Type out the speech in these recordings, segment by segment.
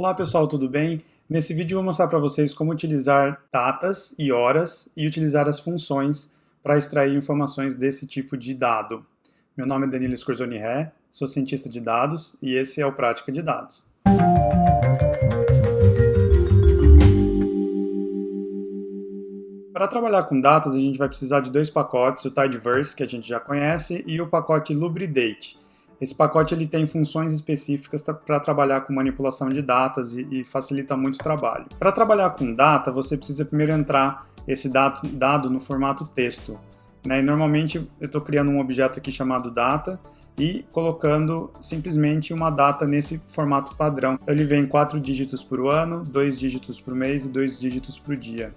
Olá pessoal, tudo bem? Nesse vídeo eu vou mostrar para vocês como utilizar datas e horas e utilizar as funções para extrair informações desse tipo de dado. Meu nome é Danilo Scorzoni Ré, sou cientista de dados e esse é o Prática de Dados. Para trabalhar com datas, a gente vai precisar de dois pacotes, o Tidyverse, que a gente já conhece, e o pacote Lubridate. Esse pacote ele tem funções específicas para trabalhar com manipulação de datas e facilita muito o trabalho. Para trabalhar com data, você precisa primeiro entrar esse dado no formato texto. E normalmente eu estou criando um objeto aqui chamado data e colocando simplesmente uma data nesse formato padrão. Ele vem 4 dígitos por ano, 2 dígitos por mês e 2 dígitos por dia.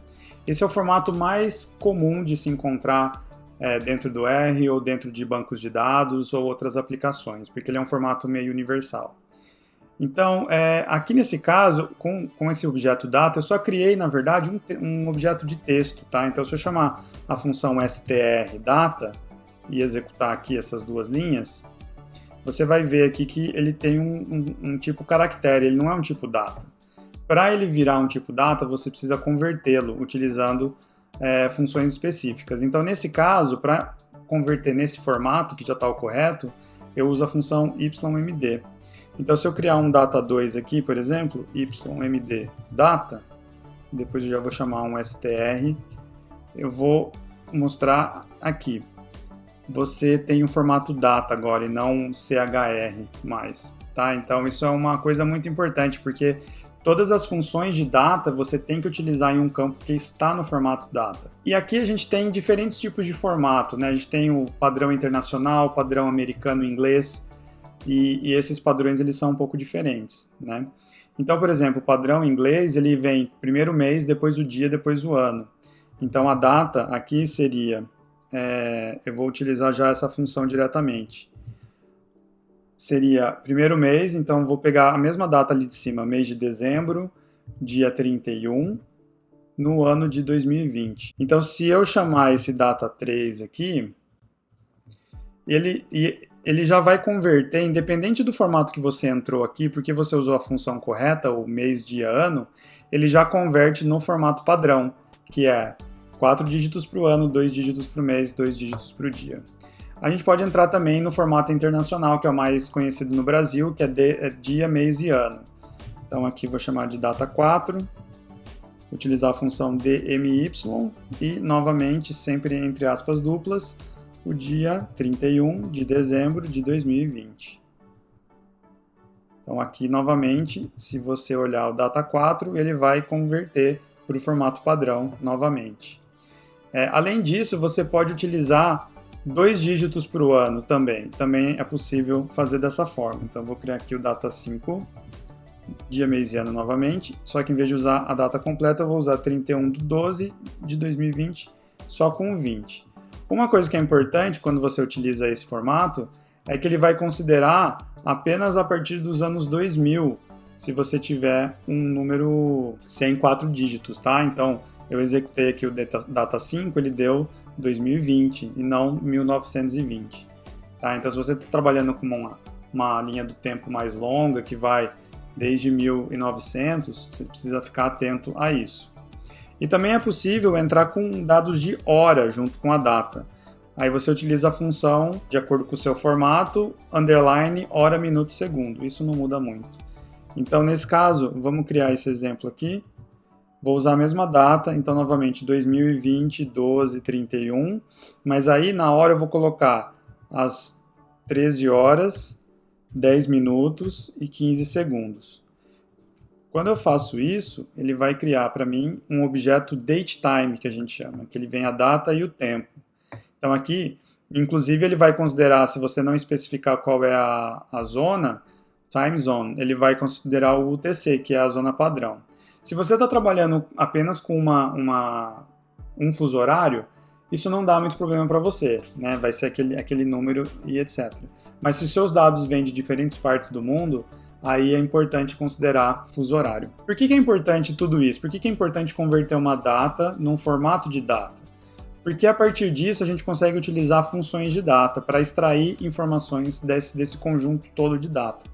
Esse é o formato mais comum de se encontrar dentro do R ou dentro de bancos de dados ou outras aplicações, porque ele é um formato meio universal. Então, aqui nesse caso, com esse objeto data, eu só criei, na verdade, um objeto de texto, tá? Então, se eu chamar a função str_data e executar aqui essas duas linhas, você vai ver aqui que ele tem um tipo caractere, ele não é um tipo data. Para ele virar um tipo data, você precisa convertê-lo utilizando funções específicas. Então, nesse caso, para converter nesse formato, que já está o correto, eu uso a função ymd. Então, se eu criar um data2 aqui, por exemplo, ymd data, depois eu já vou chamar um str, eu vou mostrar aqui. Você tem um formato data agora e não um chr mais, tá? Então, isso é uma coisa muito importante, porque todas as funções de data você tem que utilizar em um campo que está no formato data. E aqui a gente tem diferentes tipos de formato, né? A gente tem o padrão internacional, padrão americano e inglês, e esses padrões eles são um pouco diferentes, né? Então, por exemplo, o padrão inglês ele vem primeiro mês, depois o dia, depois o ano. Então a data aqui seria, eu vou utilizar já essa função diretamente. Seria primeiro mês, então vou pegar a mesma data ali de cima, mês de dezembro, dia 31, no ano de 2020. Então, se eu chamar esse data3 aqui, ele já vai converter, independente do formato que você entrou aqui, porque você usou a função correta, o mês, dia, ano, ele já converte no formato padrão, que é 4 dígitos para o ano, 2 dígitos para o mês, 2 dígitos para o dia. A gente pode entrar também no formato internacional, que é o mais conhecido no Brasil, que é dia, mês e ano. Então aqui vou chamar de data 4, utilizar a função dmy e novamente, sempre entre aspas duplas, o dia 31 de dezembro de 2020. Então aqui novamente, se você olhar o data 4, ele vai converter para o formato padrão novamente. Além disso, você pode utilizar 2 dígitos para o ano também é possível fazer dessa forma. Então vou criar aqui o data 5, dia, mês e ano novamente, só que em vez de usar a data completa eu vou usar 31/12 de 2020 só com 20. Uma coisa que é importante quando você utiliza esse formato é que ele vai considerar apenas a partir dos anos 2000, se você tiver um número sem 4 dígitos, tá? Então eu executei aqui o data 5, ele deu 2020 e não 1920. Tá? Então, se você está trabalhando com uma linha do tempo mais longa, que vai desde 1900, você precisa ficar atento a isso. E também é possível entrar com dados de hora junto com a data. Aí você utiliza a função, de acordo com o seu formato, underline, hora, minuto, segundo. Isso não muda muito. Então, nesse caso, vamos criar esse exemplo aqui. Vou usar a mesma data, então novamente 2020, 12, 31, mas aí na hora eu vou colocar as 13 horas, 10 minutos e 15 segundos. Quando eu faço isso, ele vai criar para mim um objeto datetime, que a gente chama, que ele vem a data e o tempo. Então aqui, inclusive ele vai considerar, se você não especificar qual é a zona, time zone, ele vai considerar o UTC, que é a zona padrão. Se você está trabalhando apenas com um fuso horário, isso não dá muito problema para você, né? Vai ser aquele número e etc. Mas se os seus dados vêm de diferentes partes do mundo, aí é importante considerar fuso horário. Por que é importante tudo isso? Por que é importante converter uma data num formato de data? Porque a partir disso a gente consegue utilizar funções de data para extrair informações desse conjunto todo de data.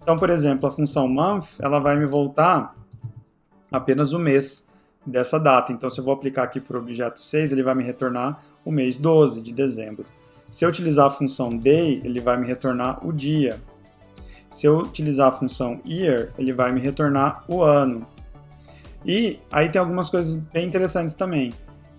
Então, por exemplo, a função month, ela vai me voltar apenas o mês dessa data. Então, se eu vou aplicar aqui para o objeto 6, ele vai me retornar o mês 12 de dezembro. Se eu utilizar a função day, ele vai me retornar o dia. Se eu utilizar a função year, ele vai me retornar o ano. E aí tem algumas coisas bem interessantes também.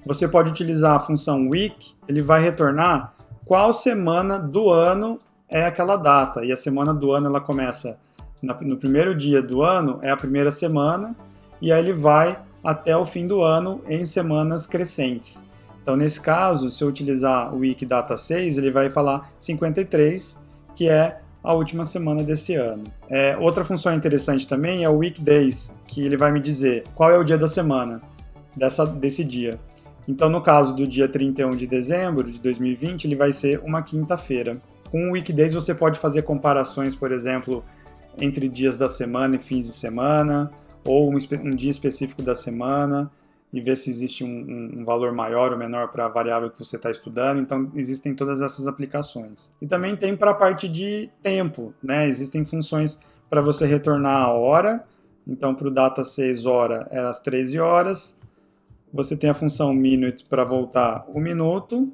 Você pode utilizar a função week, ele vai retornar qual semana do ano é aquela data. E a semana do ano ela começa no primeiro dia do ano, é a primeira semana, e aí ele vai até o fim do ano em semanas crescentes. Então, nesse caso, se eu utilizar o week data 6, ele vai falar 53, que é a última semana desse ano. Outra função interessante também é o weekdays, que ele vai me dizer qual é o dia da semana desse dia. Então, no caso do dia 31 de dezembro de 2020, ele vai ser uma quinta-feira. Com o weekdays você pode fazer comparações, por exemplo, entre dias da semana e fins de semana, ou um dia específico da semana, e ver se existe um valor maior ou menor para a variável que você está estudando. Então, existem todas essas aplicações. E também tem para a parte de tempo, né? Existem funções para você retornar a hora. Então, para o data 6 hora, era às 13 horas. Você tem a função minute para voltar o minuto.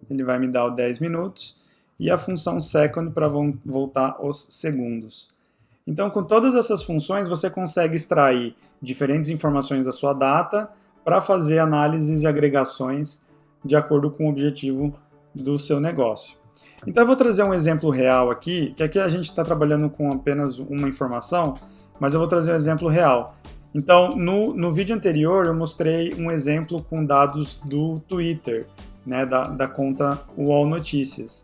Ele vai me dar o 10 minutos. E a função second para voltar os segundos. Então, com todas essas funções, você consegue extrair diferentes informações da sua data para fazer análises e agregações de acordo com o objetivo do seu negócio. Então, eu vou trazer um exemplo real aqui, que aqui a gente está trabalhando com apenas uma informação, mas eu vou trazer um exemplo real. Então, no vídeo anterior, eu mostrei um exemplo com dados do Twitter, né, da conta UOL Notícias.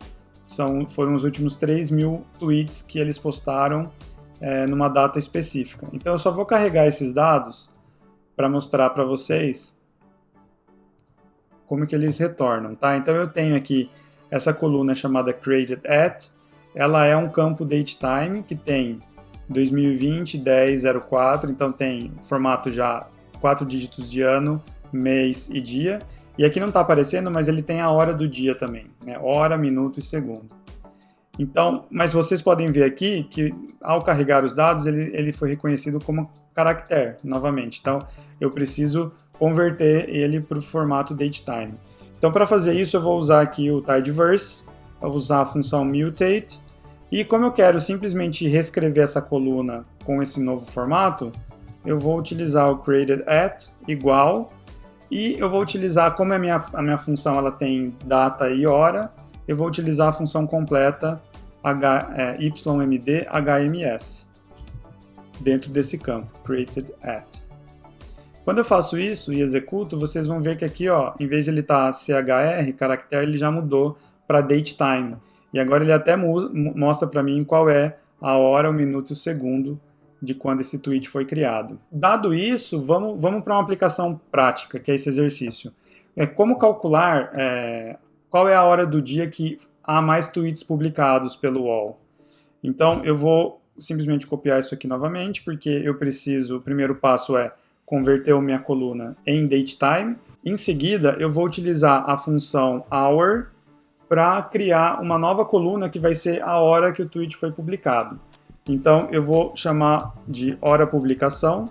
Foram os últimos 3.000 tweets que eles postaram numa data específica. Então eu só vou carregar esses dados para mostrar para vocês como que eles retornam, tá? Então eu tenho aqui essa coluna chamada created at, ela é um campo datetime que tem 2020, 10/04, então tem formato já 4 dígitos de ano, mês e dia. E aqui não está aparecendo, mas ele tem a hora do dia também, né? Hora, minuto e segundo. Então, mas vocês podem ver aqui que ao carregar os dados, ele foi reconhecido como caractere, novamente. Então, eu preciso converter ele para o formato datetime. Então, para fazer isso, eu vou usar aqui o tidyverse, eu vou usar a função mutate, e como eu quero simplesmente reescrever essa coluna com esse novo formato, eu vou utilizar o created at igual, e eu vou utilizar, como a minha função ela tem data e hora, eu vou utilizar a função completa ymd hms dentro desse campo, created at. Quando eu faço isso e executo, vocês vão ver que aqui, ó, em vez de ele estar chr, caractere, ele já mudou para datetime. E agora ele até mostra para mim qual é a hora, o minuto e o segundo de quando esse tweet foi criado. Dado isso, vamos para uma aplicação prática, que é esse exercício. Como calcular qual é a hora do dia que há mais tweets publicados pelo UOL. Então, eu vou simplesmente copiar isso aqui novamente, porque eu preciso, o primeiro passo é converter a minha coluna em datetime. Em seguida, eu vou utilizar a função hour para criar uma nova coluna que vai ser a hora que o tweet foi publicado. Então, eu vou chamar de hora publicação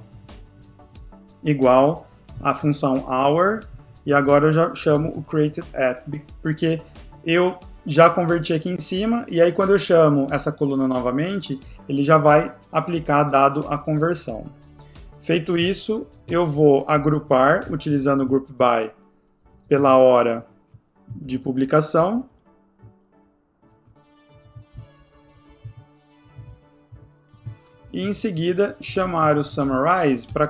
igual a função hour, e agora eu já chamo o created at, porque eu já converti aqui em cima, e aí quando eu chamo essa coluna novamente, ele já vai aplicar dado a conversão. Feito isso, eu vou agrupar, utilizando o group by pela hora de publicação. E em seguida, chamar o summarize para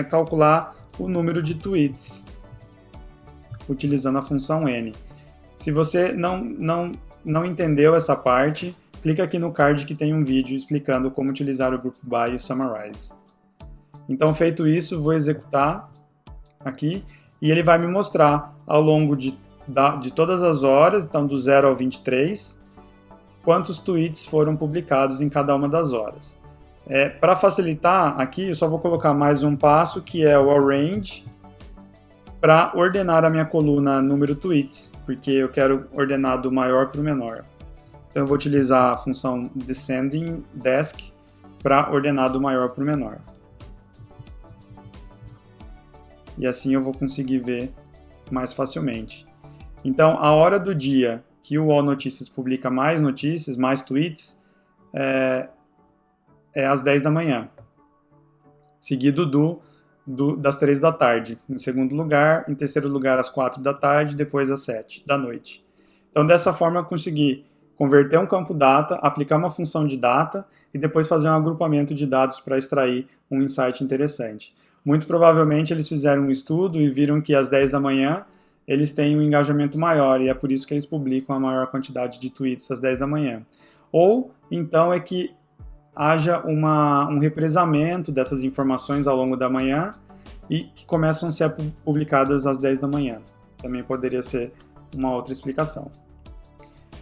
calcular o número de tweets, utilizando a função n. Se você não entendeu essa parte, clica aqui no card que tem um vídeo explicando como utilizar o group by e o summarize. Então, feito isso, vou executar aqui e ele vai me mostrar ao longo de todas as horas, então do 0 ao 23, quantos tweets foram publicados em cada uma das horas. Para facilitar aqui, eu só vou colocar mais um passo, que é o arrange, para ordenar a minha coluna número tweets, porque eu quero ordenar do maior para o menor. Então eu vou utilizar a função descending desk para ordenar do maior para o menor. E assim eu vou conseguir ver mais facilmente. Então, a hora do dia que o UOL Notícias publica mais notícias, mais tweets, é às 10 da manhã, seguido das 3 da tarde, em segundo lugar, em terceiro lugar às 4 da tarde, depois às 7 da noite. Então, dessa forma, eu consegui converter um campo data, aplicar uma função de data e depois fazer um agrupamento de dados para extrair um insight interessante. Muito provavelmente eles fizeram um estudo e viram que às 10 da manhã eles têm um engajamento maior e é por isso que eles publicam a maior quantidade de tweets às 10 da manhã. Ou então é que haja um represamento dessas informações ao longo da manhã e que começam a ser publicadas às 10 da manhã. Também poderia ser uma outra explicação.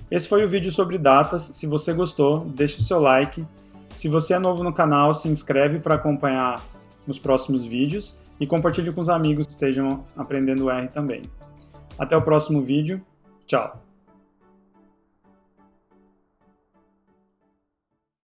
Esse foi o vídeo sobre datas. Se você gostou, deixe o seu like. Se você é novo no canal, se inscreve para acompanhar os próximos vídeos e compartilhe com os amigos que estejam aprendendo R também. Até o próximo vídeo. Tchau!